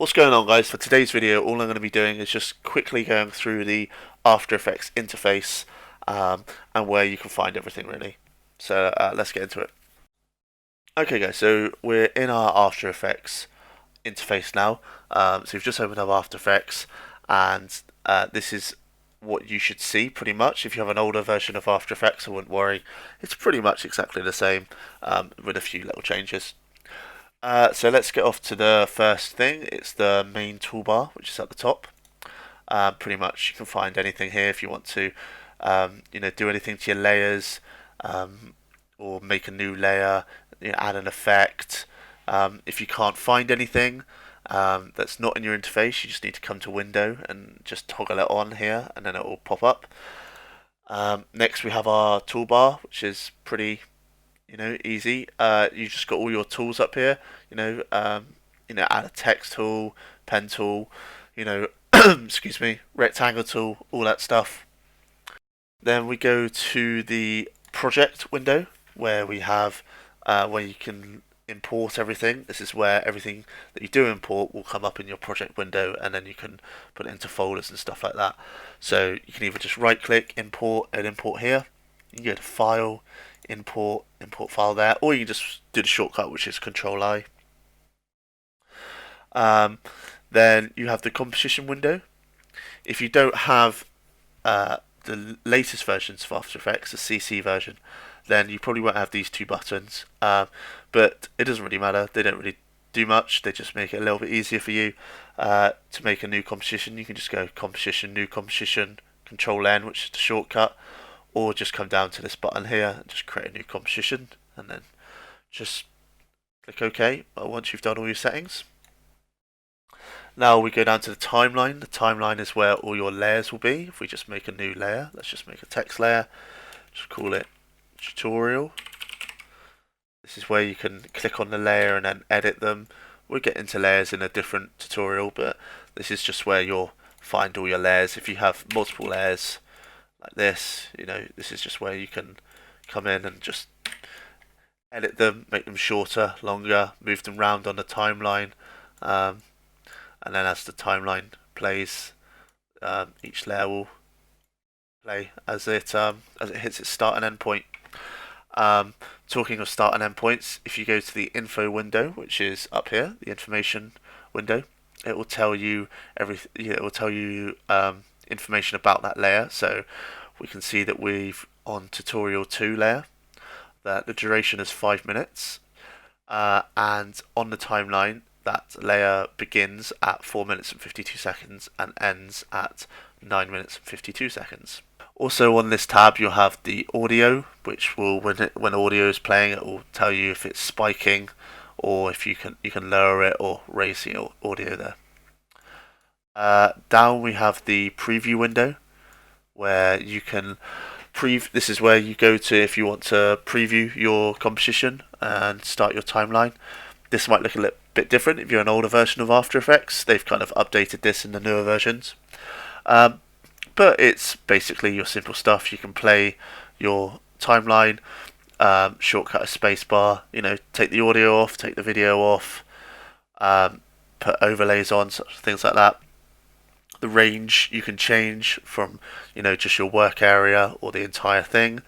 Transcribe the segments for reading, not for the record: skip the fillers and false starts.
What's going on, guys? For today's video, all I'm going to be doing is just quickly going through the After Effects interface and where you can find everything really. So let's get into it. Okay guys, so we're in our After Effects interface now. So we've just opened up After Effects and this is what you should see pretty much. If you have an older version of After Effects, I wouldn't worry. It's pretty much exactly the same with a few little changes. So let's get off to the first thing. It's the main toolbar, which is at the top. Pretty much you can find anything here if you want to, do anything to your layers, or make a new layer, add an effect. If you can't find anything that's not in your interface, you just need to come to Window and just toggle it on here, and then it will pop up. Next we have our toolbar, which is pretty easy. You just got all your tools up here. Add a text tool, pen tool, excuse me, rectangle tool, all that stuff. Then we go to the project window where we have where you can import everything. This is where everything that you do import will come up in your project window, and then you can put it into folders and stuff like that. So you can either just right click, import, and import here. You can go to file, import file there, or you can just do the shortcut, which is Control I. Then you have the composition window. If you don't have the latest versions of After Effects, the CC version, then you probably won't have these two buttons. But it doesn't really matter. They don't really do much. They just make it a little bit easier for you to make a new composition. You can just go composition, new composition, Control N, which is the shortcut, or just come down to this button here and just create a new composition, and then just click OK once you've done all your settings. Now we go down to the timeline. The timeline is where all your layers will be. If we just make a new layer, let's just make a text layer, just call it tutorial. This is where you can click on the layer and then edit them. We'll get into layers in a different tutorial, but this is just where you'll find all your layers. If you have multiple layers like this, this is just where you can come in and just edit them, make them shorter, longer, move them around on the timeline, and then as the timeline plays, each layer will play as it hits its start and end point. Talking of start and end points, if you go to the info window, which is up here, the information window, it will tell you everything. It will tell you information about that layer. So we can see that we've on tutorial 2 layer that the duration is 5 minutes, and on the timeline that layer begins at 4 minutes and 52 seconds and ends at 9 minutes and 52 seconds. Also on this tab you'll have the audio, which will when audio is playing it will tell you if it's spiking or if you can lower it or raise the audio there. Down we have the preview window where you can this is where you go to if you want to preview your composition and start your timeline. This might look a little bit different if you're an older version of After Effects. They've kind of updated this in the newer versions. But it's basically your simple stuff. You can play your timeline, shortcut a spacebar, take the audio off, take the video off, put overlays on, such things like that. The range you can change from, just your work area or the entire thing.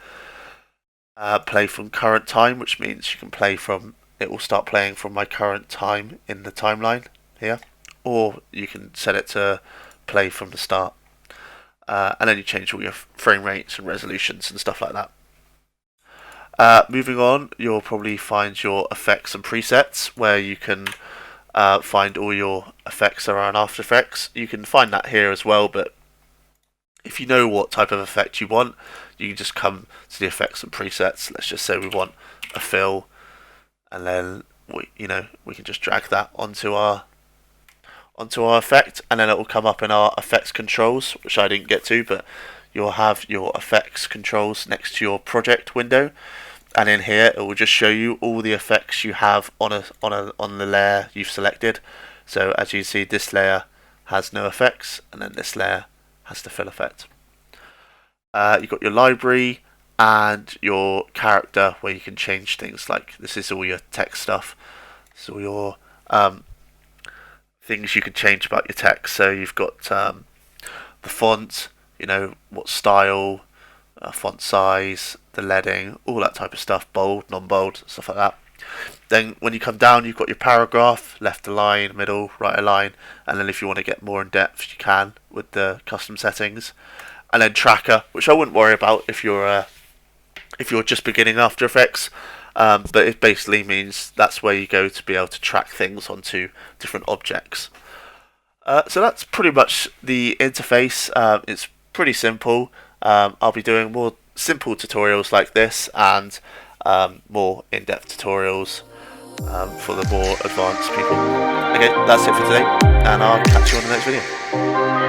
Play from current time, which means you can play from, it will start playing from my current time in the timeline here, or you can set it to play from the start. And then you change all your frame rates and resolutions and stuff like that. Moving on, you'll probably find your effects and presets where you can find all your effects around After Effects. You can find that here as well, but if you know what type of effect you want, you can just come to the effects and presets. Let's just say we want a fill, and then we can just drag that onto our effect, and then it will come up in our effects controls, which I didn't get to, but you'll have your effects controls next to your project window, and in here it will just show you all the effects you have on the layer you've selected. So as you see, this layer has no effects, and then this layer has the fill effect. You've got your library and your character where you can change things, like this is all your text stuff, so your things you can change about your text. So you've got the font, what style, font size, the leading, all that type of stuff, bold, non-bold, stuff like that. Then when you come down, you've got your paragraph, left align, middle, right align, and then if you want to get more in depth, you can with the custom settings. And then tracker, which I wouldn't worry about if you're just beginning After Effects, but it basically means that's where you go to be able to track things onto different objects. So that's pretty much the interface. It's pretty simple. I'll be doing more simple tutorials like this and more in-depth tutorials for the more advanced people. Okay, that's it for today, and I'll catch you on the next video.